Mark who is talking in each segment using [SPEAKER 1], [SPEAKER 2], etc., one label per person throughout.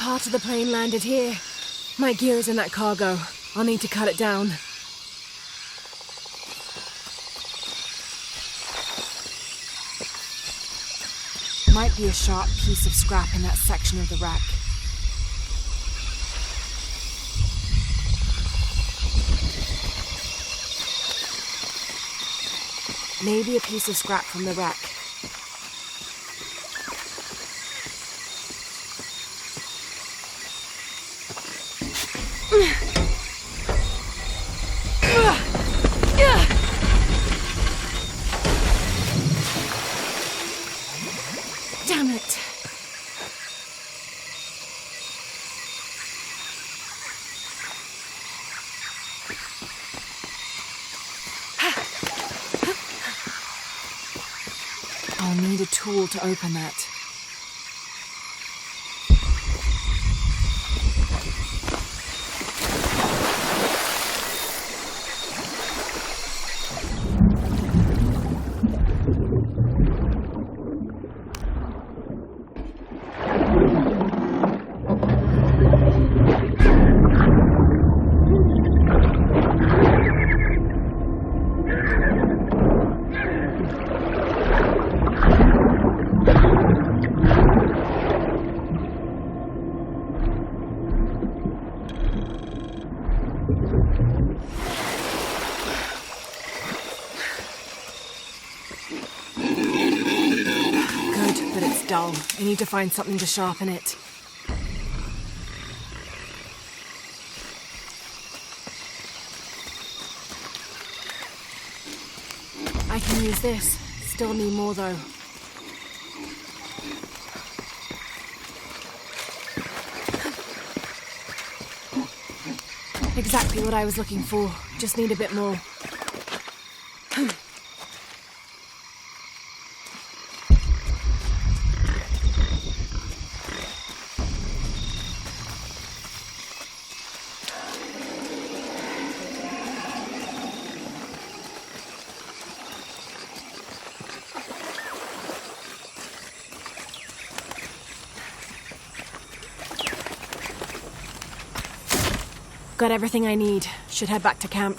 [SPEAKER 1] part of the plane landed here. My gear is in that cargo. I'll need to cut it down. Might be a sharp piece of scrap in that section of the wreck. Maybe a piece of scrap from the wreck. Damn it. I'll need a tool to open that. Dull. I need to find something to sharpen it. I can use this. Still need more though. Exactly what I was looking for. Just need a bit more. Got everything I need. Should head back to camp.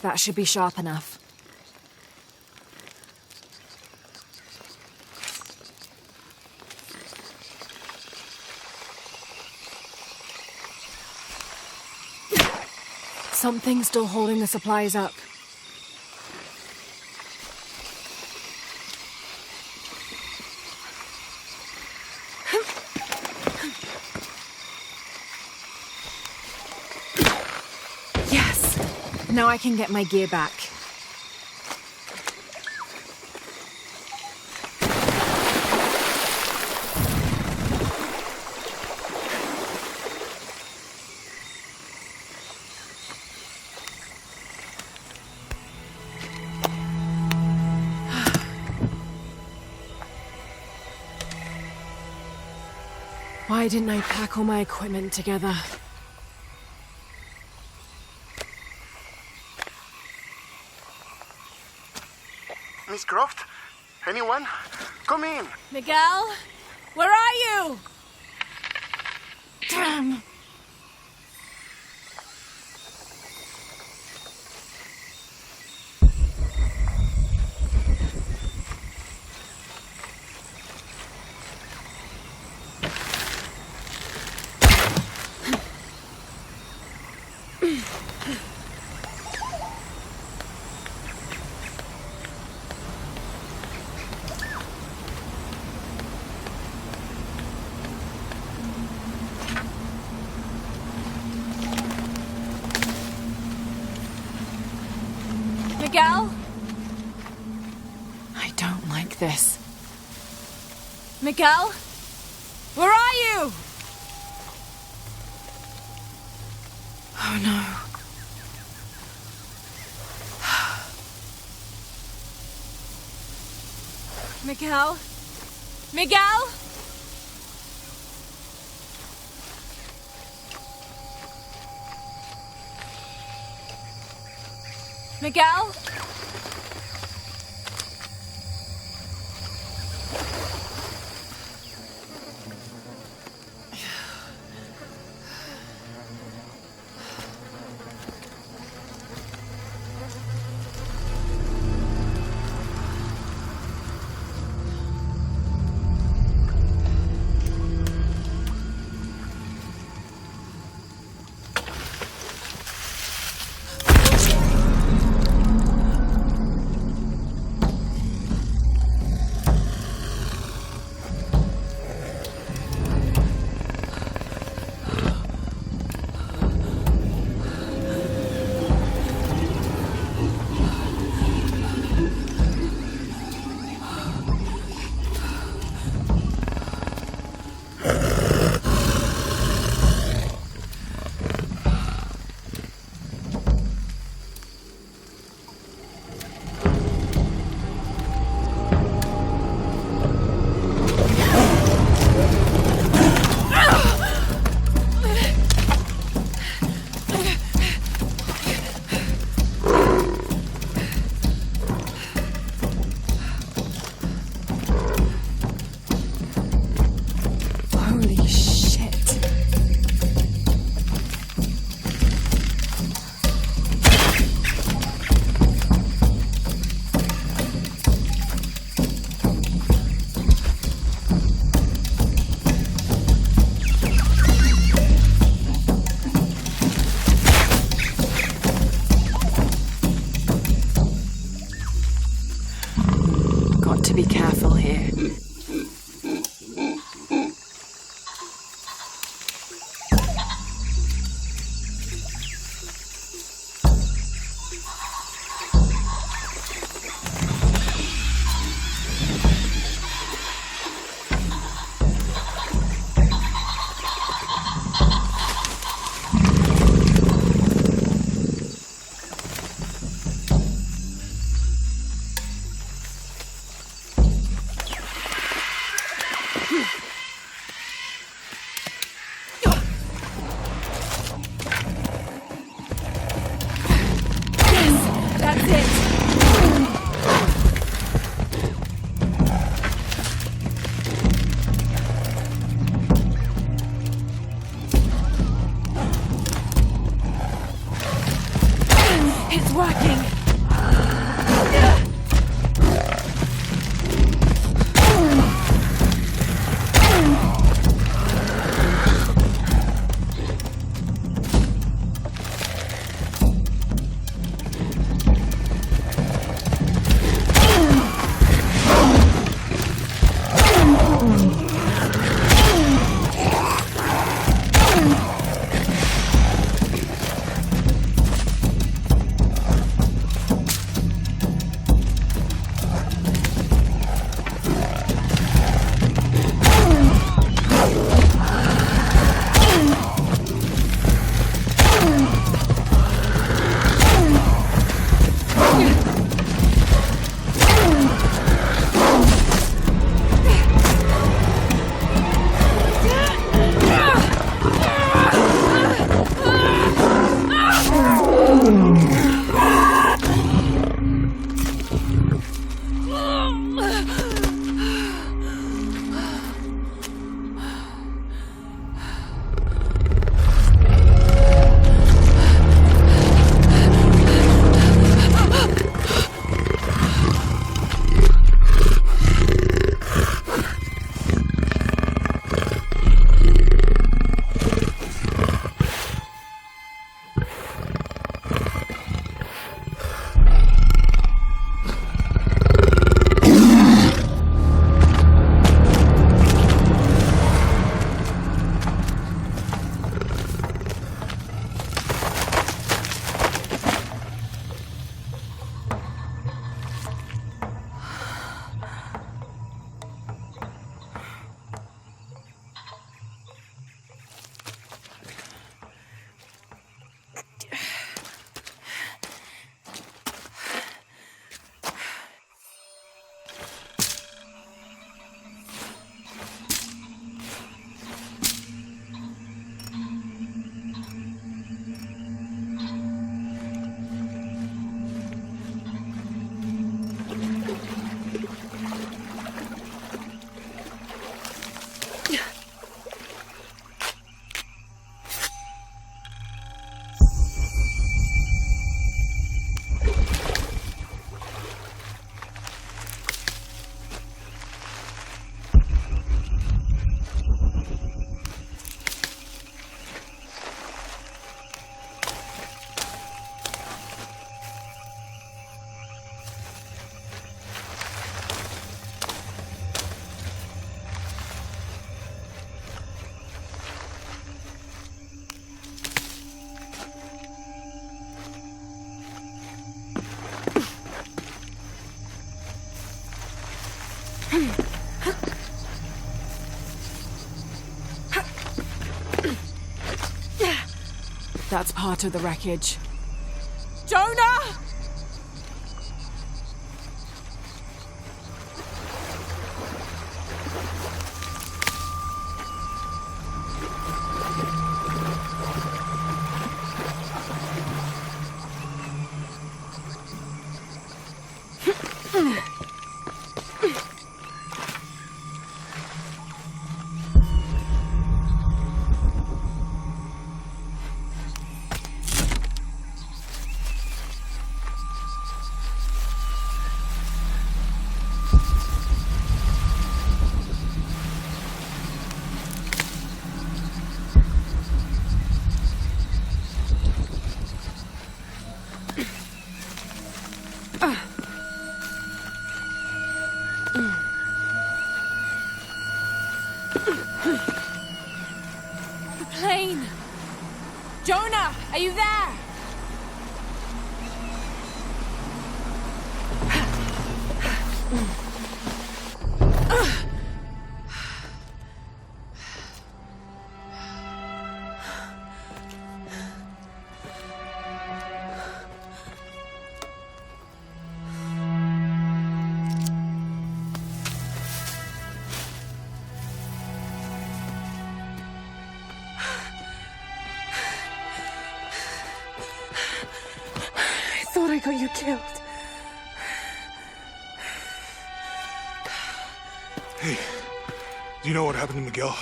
[SPEAKER 1] That should be sharp enough. Something's still holding the supplies up. Now I can get my gear back. Why didn't I pack all my equipment together?
[SPEAKER 2] Miss Croft? Anyone? Come in.
[SPEAKER 1] Miguel? Where are you? Damn. Miguel? I don't like this. Miguel? Where are you? Oh no. Miguel? Miguel? Miguel? To be careful here. That's it. It's working. That's part of the wreckage. Jonah! The plane! Jonah, are you there? I thought I got you killed.
[SPEAKER 3] Hey, do you know what happened to Miguel?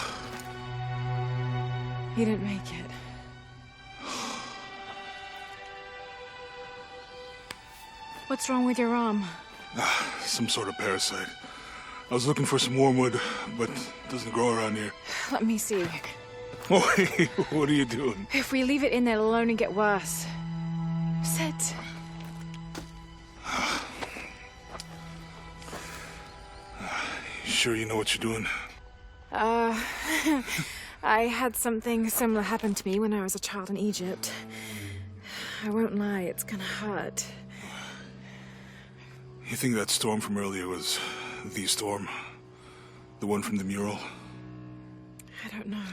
[SPEAKER 1] He didn't make it. What's wrong with your arm?
[SPEAKER 3] Some sort of parasite. I was looking for some wormwood, but it doesn't grow around here.
[SPEAKER 1] Let me see.
[SPEAKER 3] Oh, hey, what are you doing?
[SPEAKER 1] If we leave it in there, it'll only get worse. Sit.
[SPEAKER 3] Sure you know what you're doing?
[SPEAKER 1] I had something similar happen to me when I was a child in Egypt. I won't lie, it's gonna hurt.
[SPEAKER 3] You think that storm from earlier was the storm? The one from the mural?
[SPEAKER 1] I don't know.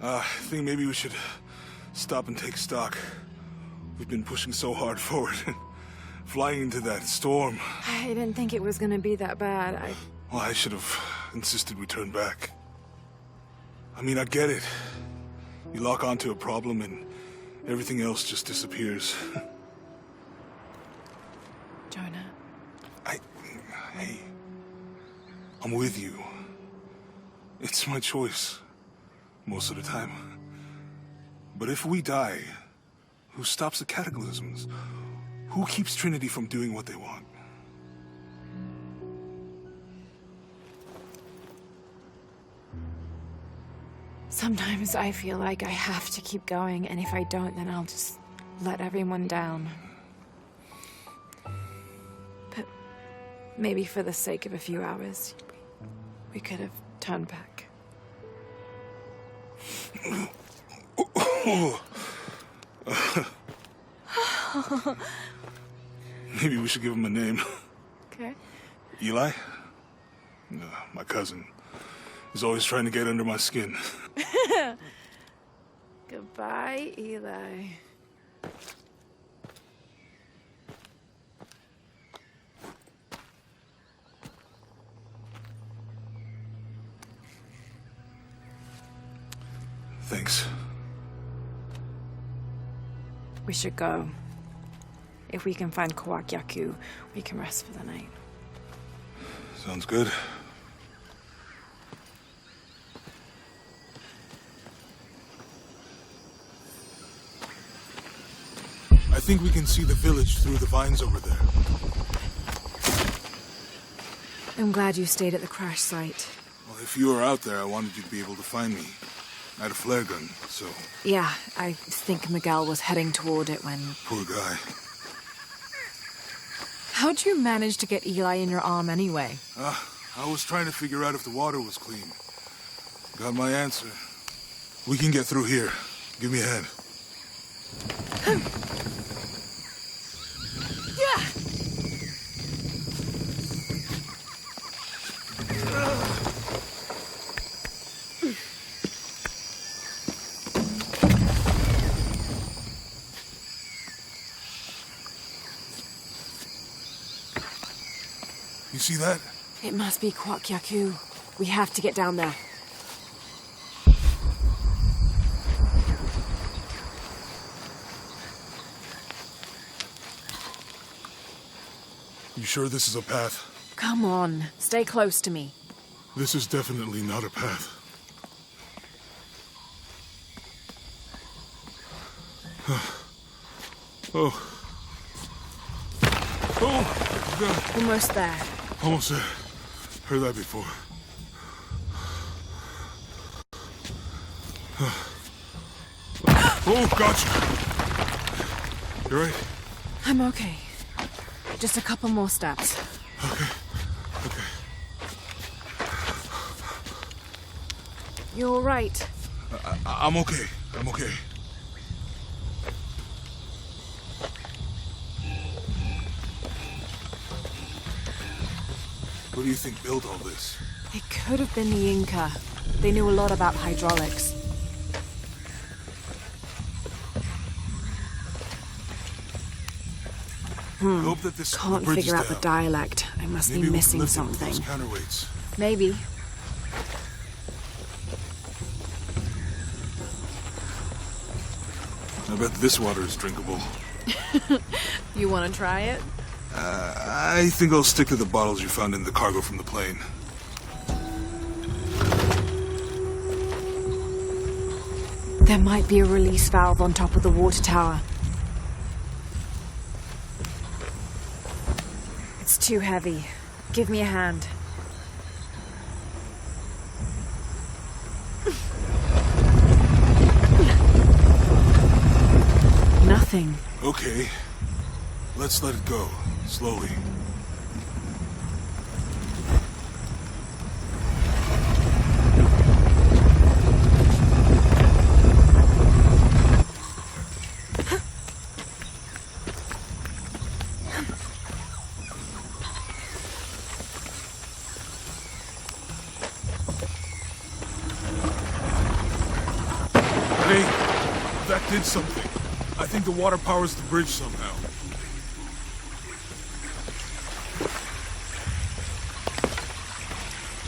[SPEAKER 3] I think maybe we should stop and take stock. We've been pushing so hard forward. Flying into that storm.
[SPEAKER 1] I didn't think it was gonna be that bad.
[SPEAKER 3] Well, I should have insisted we turn back. I mean, I get it. You lock onto a problem and everything else just disappears.
[SPEAKER 1] Jonah.
[SPEAKER 3] Hey, I'm with you. It's my choice, most of the time. But if we die, who stops the cataclysms? Who keeps Trinity from doing what they want?
[SPEAKER 1] Sometimes I feel like I have to keep going, and if I don't, then I'll just let everyone down. But maybe for the sake of a few hours, we could have turned back.
[SPEAKER 3] Maybe we should give him a name.
[SPEAKER 1] Okay.
[SPEAKER 3] Eli? No, my cousin. He's always trying to get under my skin.
[SPEAKER 1] Goodbye, Eli.
[SPEAKER 3] Thanks.
[SPEAKER 1] We should go. If we can find Kawakyaku, we can rest for the night.
[SPEAKER 3] Sounds good. I think we can see the village through the vines over there.
[SPEAKER 1] I'm glad you stayed at the crash site.
[SPEAKER 3] Well, if you were out there, I wanted you to be able to find me. I had a flare gun, so...
[SPEAKER 1] Yeah, I think Miguel was heading toward it when...
[SPEAKER 3] Poor guy.
[SPEAKER 1] How'd you manage to get Eli in your arm anyway?
[SPEAKER 3] I was trying to figure out if the water was clean. Got my answer. We can get through here. Give me a hand.
[SPEAKER 1] Yeah!
[SPEAKER 3] see that?
[SPEAKER 1] It must be Kwakyaku. We have to get down there.
[SPEAKER 3] You sure this is a path?
[SPEAKER 1] Come on, stay close to me.
[SPEAKER 3] This is definitely not a path. Oh. Oh, God.
[SPEAKER 1] Almost there.
[SPEAKER 3] Almost there. Heard that before. Oh, gotcha. You right?
[SPEAKER 1] I'm okay. Just a couple more steps.
[SPEAKER 3] Okay. Okay.
[SPEAKER 1] You're all right.
[SPEAKER 3] I'm okay. I'm okay. What do you think built all this?
[SPEAKER 1] It could have been the Inca. They knew a lot about hydraulics.
[SPEAKER 3] I hope that this
[SPEAKER 1] Can't
[SPEAKER 3] bridge
[SPEAKER 1] figure
[SPEAKER 3] is
[SPEAKER 1] out the
[SPEAKER 3] down.
[SPEAKER 1] dialect. I must
[SPEAKER 3] Maybe
[SPEAKER 1] be
[SPEAKER 3] we can
[SPEAKER 1] missing
[SPEAKER 3] lift it with
[SPEAKER 1] something.
[SPEAKER 3] those counterweights.
[SPEAKER 1] Maybe.
[SPEAKER 3] I bet this water is drinkable.
[SPEAKER 1] You want to try it?
[SPEAKER 3] I think I'll stick to the bottles you found in the cargo from the plane.
[SPEAKER 1] There might be a release valve on top of the water tower. It's too heavy. Give me a hand. Nothing.
[SPEAKER 3] Okay. Let's let it go. Slowly. Hey, that did something. I think the water powers the bridge somehow.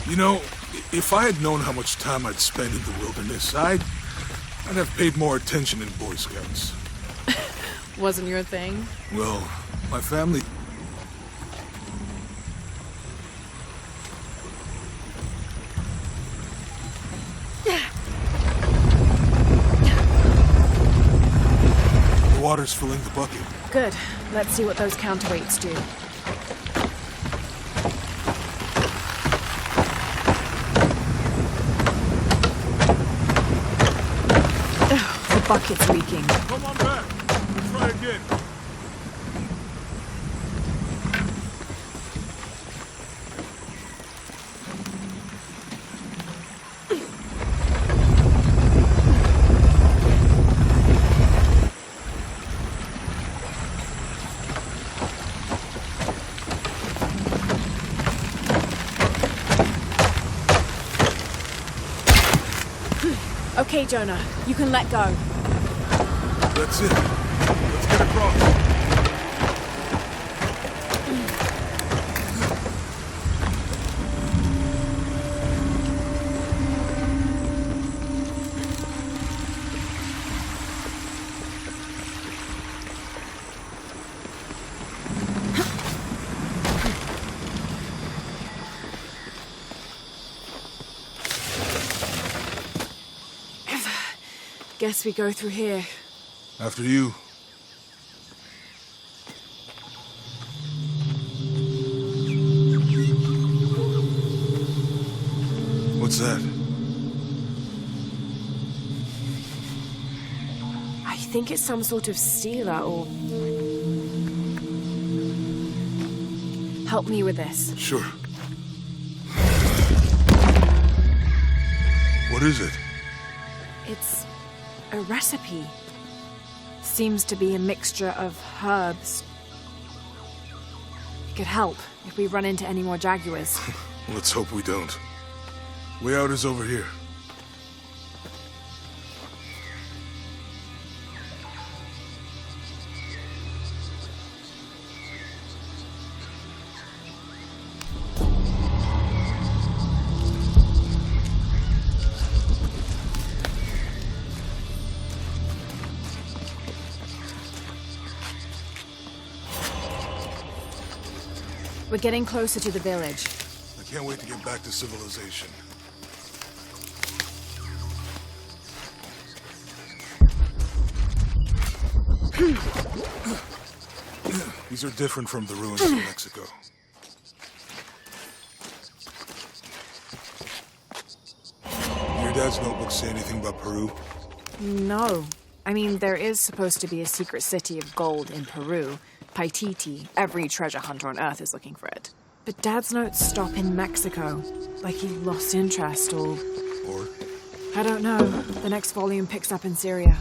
[SPEAKER 3] You know, if I had known how much time I'd spend in the wilderness, I'd have paid more attention in Boy Scouts.
[SPEAKER 1] Wasn't your thing?
[SPEAKER 3] Well, my family... The water's filling the bucket.
[SPEAKER 1] Good. Let's see what those counterweights do. Ugh, the bucket's leaking.
[SPEAKER 3] Come on back. Let's try again.
[SPEAKER 1] Okay, Jonah, you can let go.
[SPEAKER 3] That's it. Let's get across.
[SPEAKER 1] Guess we go through here.
[SPEAKER 3] After you. What's that?
[SPEAKER 1] I think it's some sort of sealer or... Help me with this.
[SPEAKER 3] Sure. What is it?
[SPEAKER 1] It's a recipe. Seems to be a mixture of herbs. It could help if we run into any more jaguars.
[SPEAKER 3] Let's hope we don't. Way out is over here.
[SPEAKER 1] We're getting closer to the village.
[SPEAKER 3] I can't wait to get back to civilization. These are different from the ruins of Mexico. Your dad's notebook say anything about Peru?
[SPEAKER 1] No. I mean, there is supposed to be a secret city of gold in Peru. Paititi. Every treasure hunter on Earth is looking for it. But Dad's notes stop in Mexico. Like he lost interest or...
[SPEAKER 3] Or?
[SPEAKER 1] I don't know. The next volume picks up in Syria.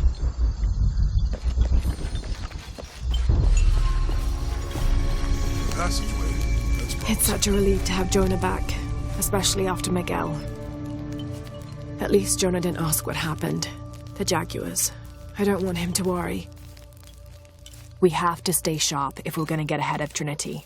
[SPEAKER 3] Passageway. That's promising.
[SPEAKER 1] It's such a relief to have Jonah back. Especially after Miguel. At least Jonah didn't ask what happened. The Jaguars. I don't want him to worry. We have to stay sharp if we're gonna get ahead of Trinity.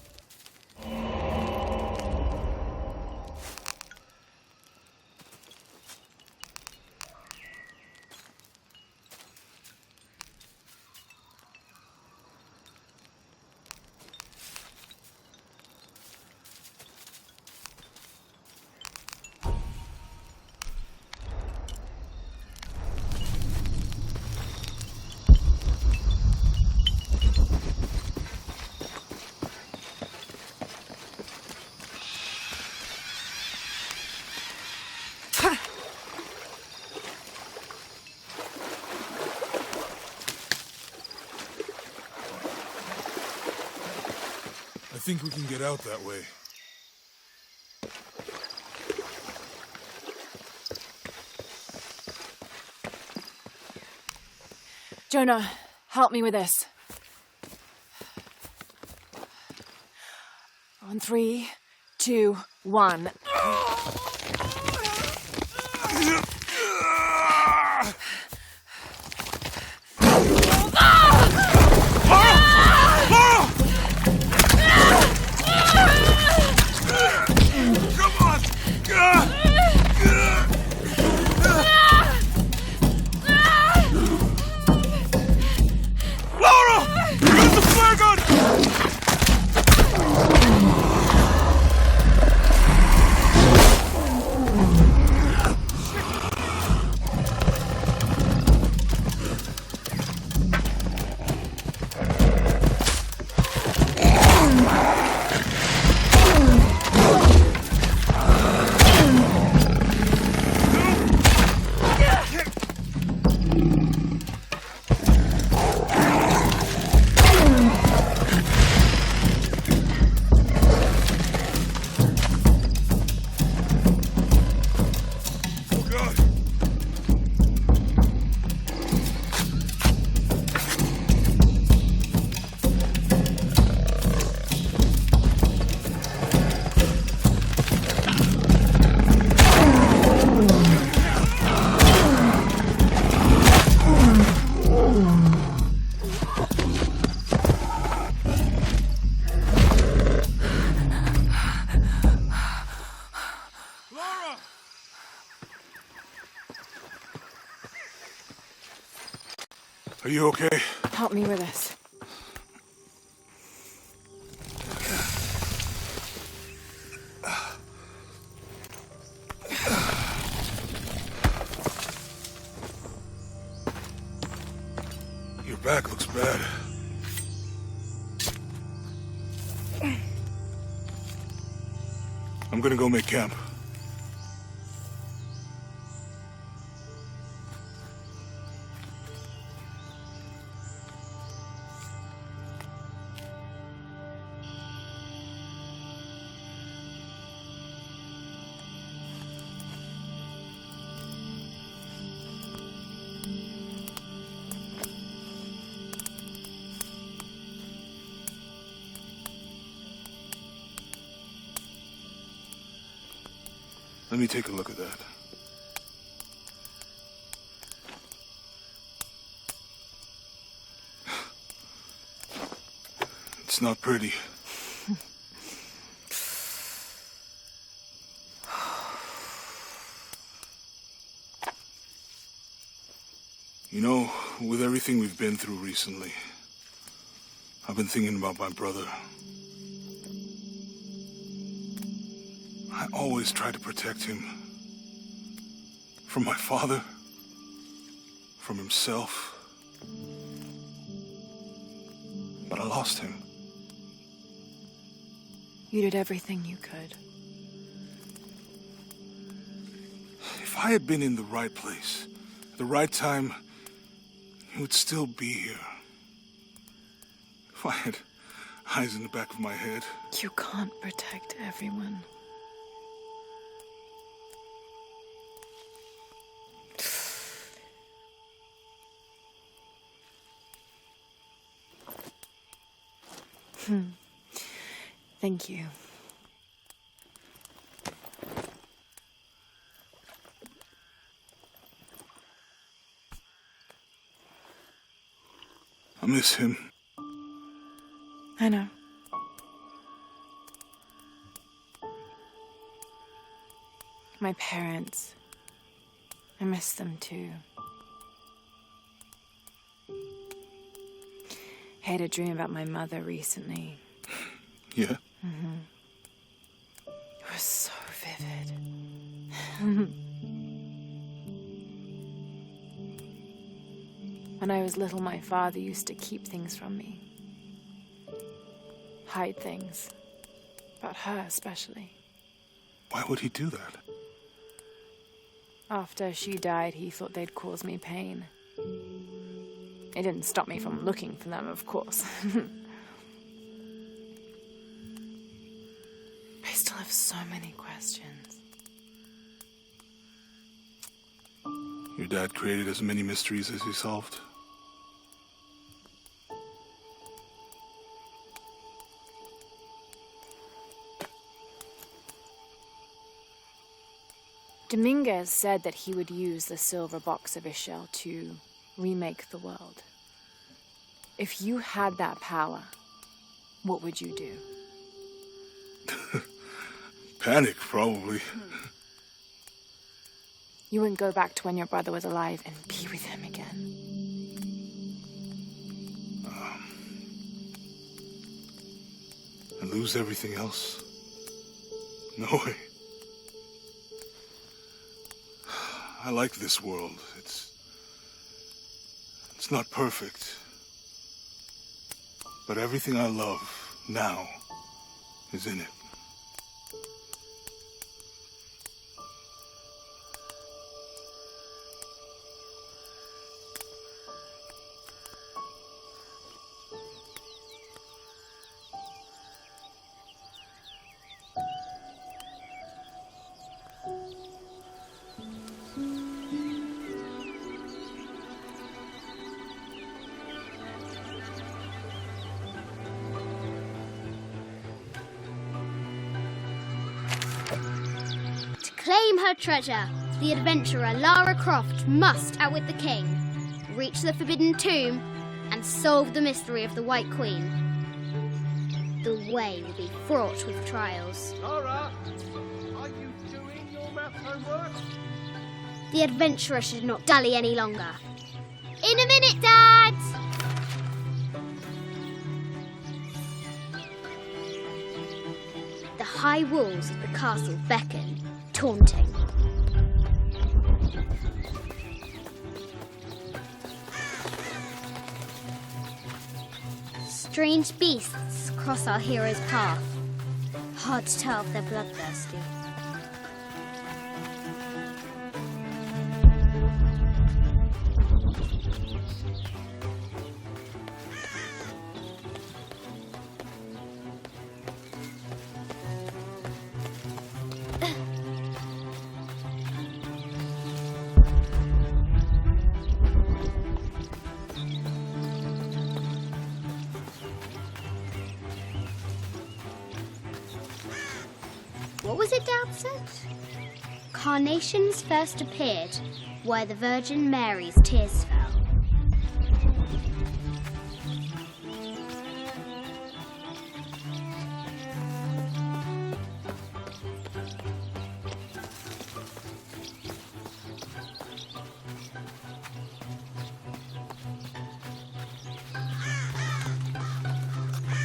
[SPEAKER 3] I think we can get out that way.
[SPEAKER 1] Jonah, help me with this. On 3, 2, 1.
[SPEAKER 3] Are you okay?
[SPEAKER 1] Help me with this.
[SPEAKER 3] Your back looks bad. I'm gonna go make camp. Let me take a look at that. It's not pretty. You know, with everything we've been through recently, I've been thinking about my brother. I always tried to protect him. From my father. From himself. But I lost him.
[SPEAKER 1] You did everything you could.
[SPEAKER 3] If I had been in the right place, at the right time, he would still be here. If I had eyes in the back of my head.
[SPEAKER 1] You can't protect everyone. Thank you.
[SPEAKER 3] I miss him.
[SPEAKER 1] I know. My parents. I miss them too. I had a dream about my mother recently.
[SPEAKER 3] Yeah?
[SPEAKER 1] It was so vivid. When I was little, my father used to keep things from me. Hide things. About her, especially.
[SPEAKER 3] Why would he do that?
[SPEAKER 1] After she died, he thought they'd cause me pain. It didn't stop me from looking for them, of course. I still have so many questions.
[SPEAKER 3] Your dad created as many mysteries as he solved.
[SPEAKER 1] Dominguez said that he would use the silver box of Ishel to remake the world. If you had that power, what would you do?
[SPEAKER 3] Panic, probably.
[SPEAKER 1] You wouldn't go back to when your brother was alive and be with him again.
[SPEAKER 3] And lose everything else? No way. I like this world. It's not perfect. But everything I love now is in it.
[SPEAKER 4] Claim her treasure. The adventurer Lara Croft must outwit the king, reach the forbidden tomb, and solve the mystery of the White Queen. The way will be fraught with trials.
[SPEAKER 2] Lara, are you doing your math homework?
[SPEAKER 4] The adventurer should not dally any longer. In a minute, Dad! The high walls of the castle beckon, taunting. Strange beasts cross our hero's path. Hard to tell if they're bloodthirsty. What was it Dad said? Carnations first appeared where the Virgin Mary's tears fell.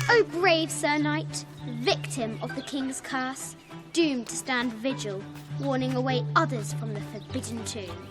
[SPEAKER 4] O brave Sir Knight, victim of the king's curse, doomed to stand vigil, warning away others from the Forbidden Tomb.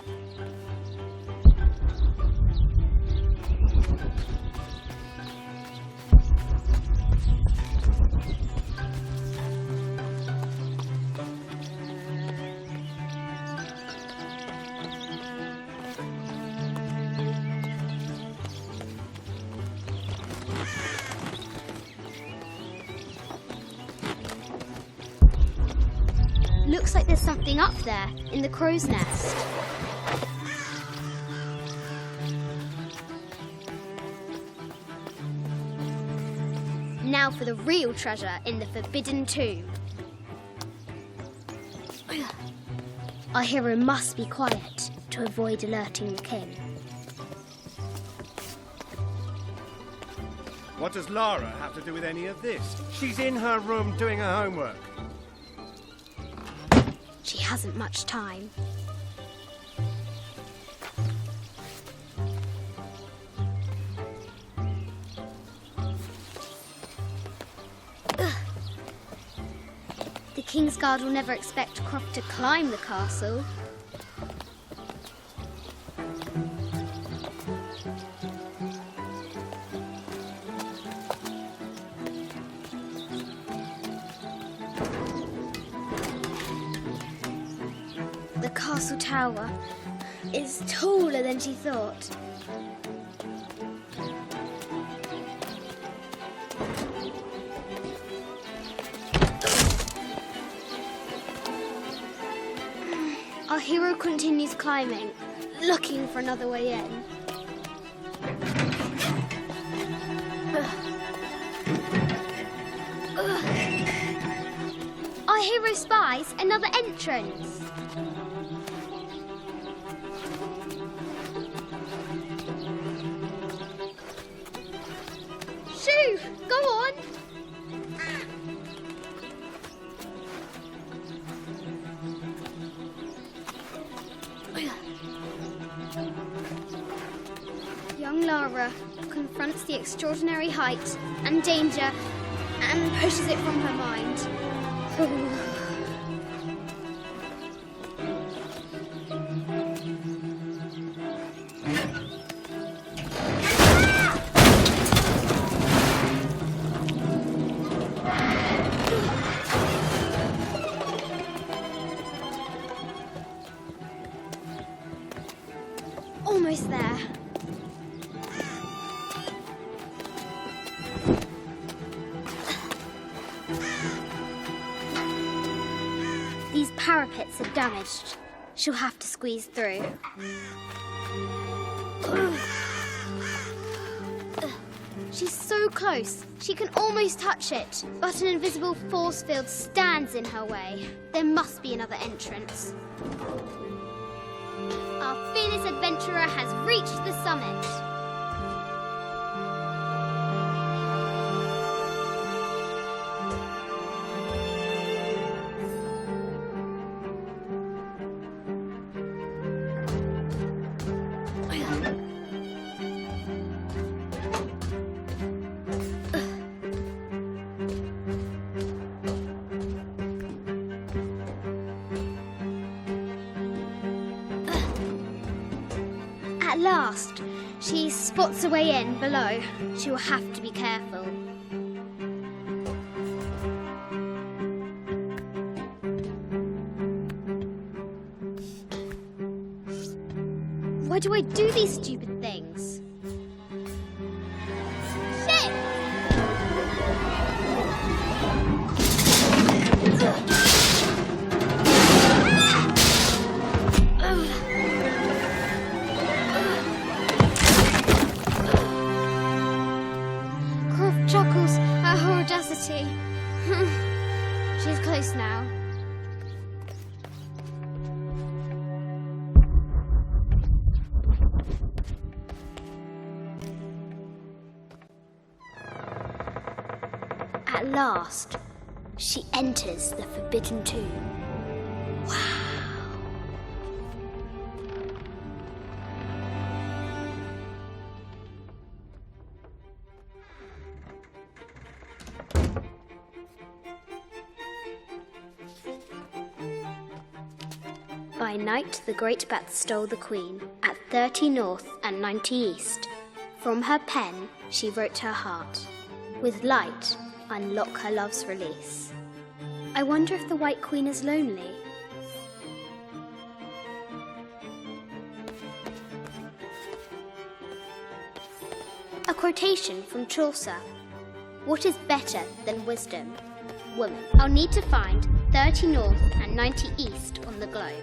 [SPEAKER 4] Looks like there's something up there in the crow's nest. Now for the real treasure in the Forbidden Tomb. Our hero must be quiet to avoid alerting the king.
[SPEAKER 2] What does Lara have to do with any of this? She's in her room doing her homework.
[SPEAKER 4] She hasn't much time. The King's Guard will never expect Croft to climb the castle. The castle tower is taller than she thought. Our hero continues climbing, looking for another way in. Our hero spies another entrance. Shoo! Go on! Young Lara confronts the extraordinary height and danger and pushes it from her mind. Almost there. These parapets are damaged. She'll have to squeeze through. She's so close. She can almost touch it. But an invisible force field stands in her way. There must be another entrance. Our fearless adventurer has reached the summit. At last, she spots a way in below. She will have to be careful. Why do I do these stupid things? Shit! Croft chuckles at her audacity. She's close now. At last, she enters the Forbidden Tomb. Wow. By night the great bat stole the queen at 30 north and 90 east. From her pen she wrote her heart. With light, unlock her love's release. I wonder if the White Queen is lonely. A quotation from Chaucer. What is better than wisdom? Woman. I'll need to find 30 north and 90 east on the globe.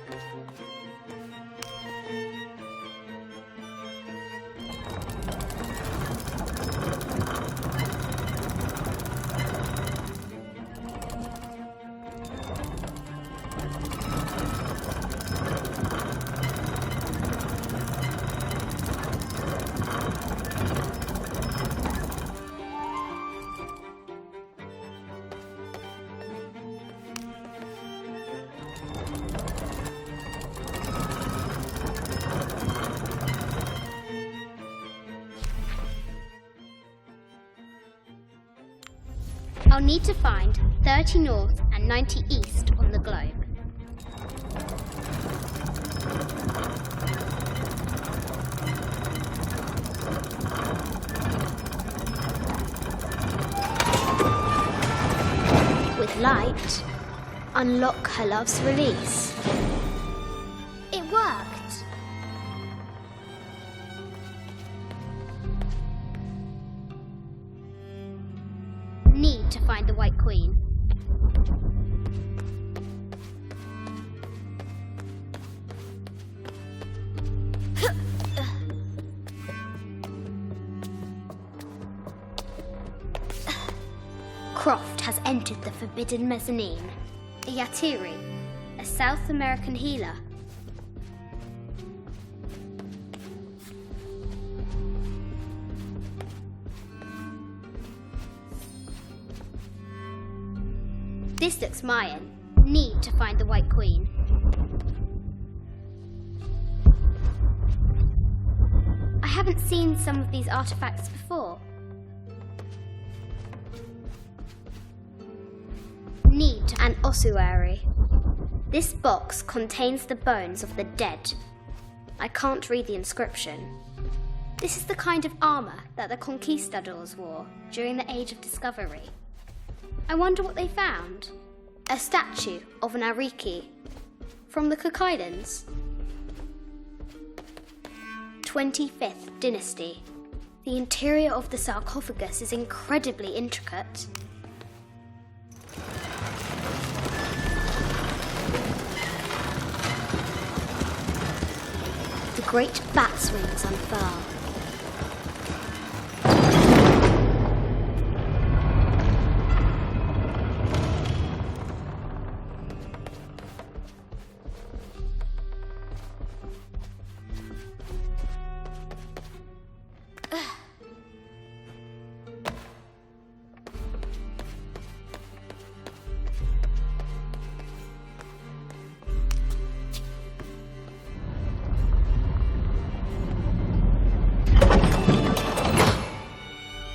[SPEAKER 4] I'll need to find 30 north and 90 east on the globe. With light, unlock her love's release. It worked! Need to find the White Queen. Croft has entered the forbidden mezzanine. A Yatiri, a South American healer. This looks Mayan. Need to find the White Queen. I haven't seen some of these artifacts before. Need an ossuary. This box contains the bones of the dead. I can't read the inscription. This is the kind of armor that the conquistadors wore during the Age of Discovery. I wonder what they found. A statue of an Ariki from the Cook Islands. 25th dynasty. The interior of the sarcophagus is incredibly intricate. The great bat's wings unfurl.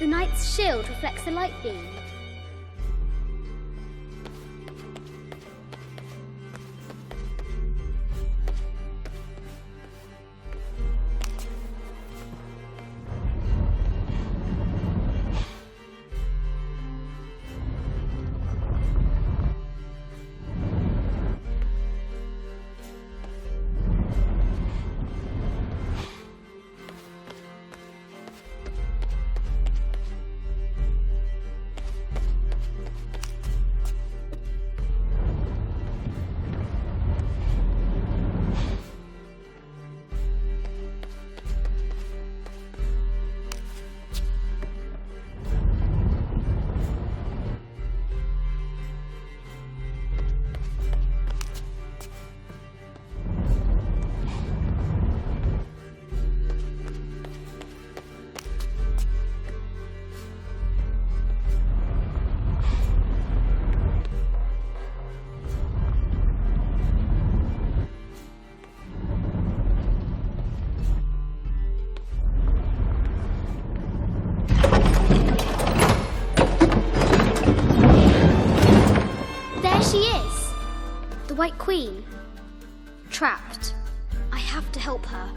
[SPEAKER 4] The knight's shield reflects the light beam. White Queen, trapped. I have to help her.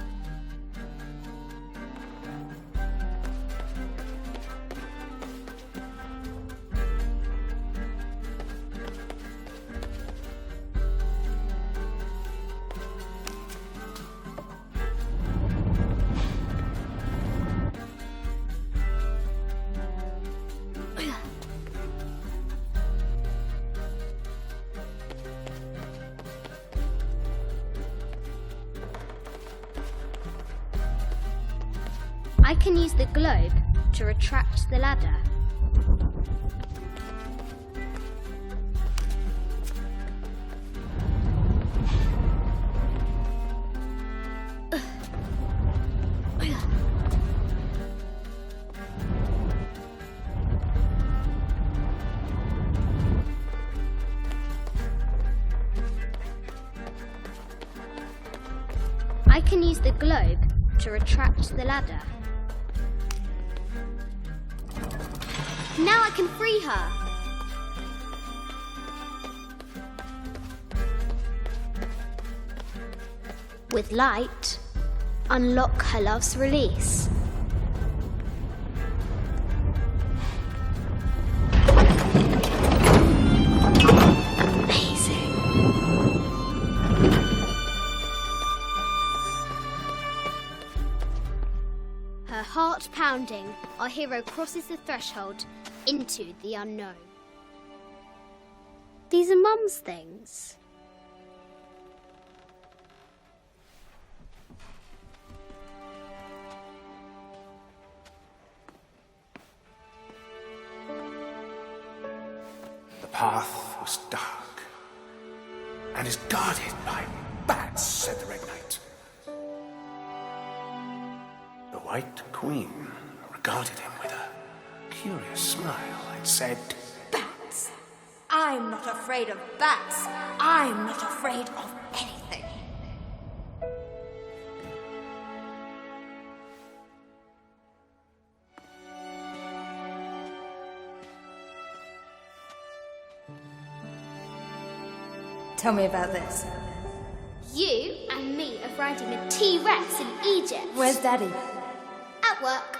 [SPEAKER 4] I can use the globe to retract the ladder. I can use the globe to retract the ladder. Now I can free her. With light, unlock her love's release. Amazing. Her heart pounding, our hero crosses the threshold into the unknown. These are Mum's things.
[SPEAKER 3] The path was dark and is guarded by bats, said the Red Knight. The White Queen regarded him with a curious smile and said,
[SPEAKER 5] Bats! I'm not afraid of bats. I'm not afraid of anything. Tell me about this.
[SPEAKER 4] You and me are riding a T-Rex in Egypt.
[SPEAKER 5] Where's Daddy?
[SPEAKER 4] At work.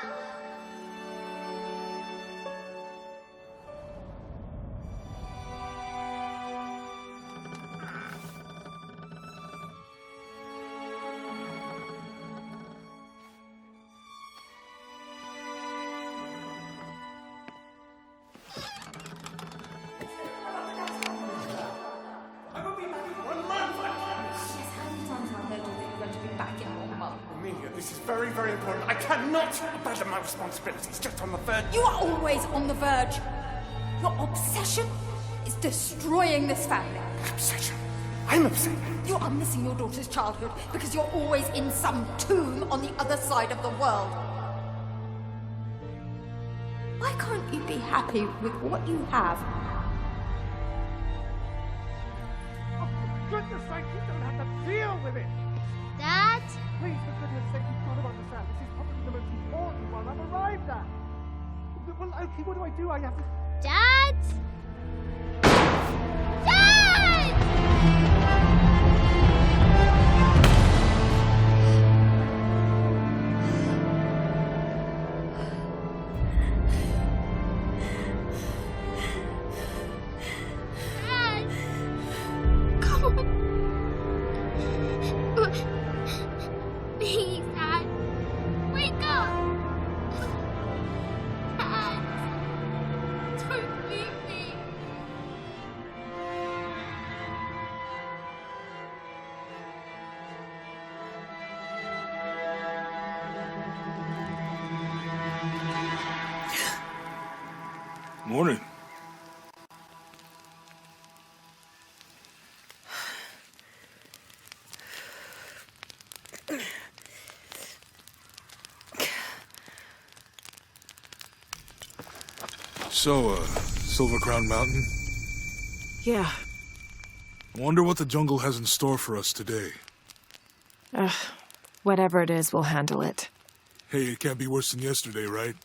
[SPEAKER 2] Amelia, this is very, very important. I cannot abandon my responsibilities just on the verge.
[SPEAKER 5] You are always on the verge. Your obsession is destroying this family.
[SPEAKER 2] Obsession. I'm upset.
[SPEAKER 5] You are missing your daughter's childhood because you're always in some tomb on the other side of the world. Why can't you be happy with what you have?
[SPEAKER 2] Oh, for goodness sake, you don't have to deal with it.
[SPEAKER 4] Dad?
[SPEAKER 2] Please, for goodness sake, you've got to understand. This is probably the most important one I've arrived at. Well, okay, what do? I have to...
[SPEAKER 4] Dad? Dad! Dad! Come on. Please, Dad. Wake up. Dad. Don't leave me.
[SPEAKER 3] Morning. So, Silver Crown Mountain?
[SPEAKER 1] Yeah.
[SPEAKER 3] I wonder what the jungle has in store for us today.
[SPEAKER 1] Whatever it is, we'll handle it.
[SPEAKER 3] Hey, it can't be worse than yesterday, right?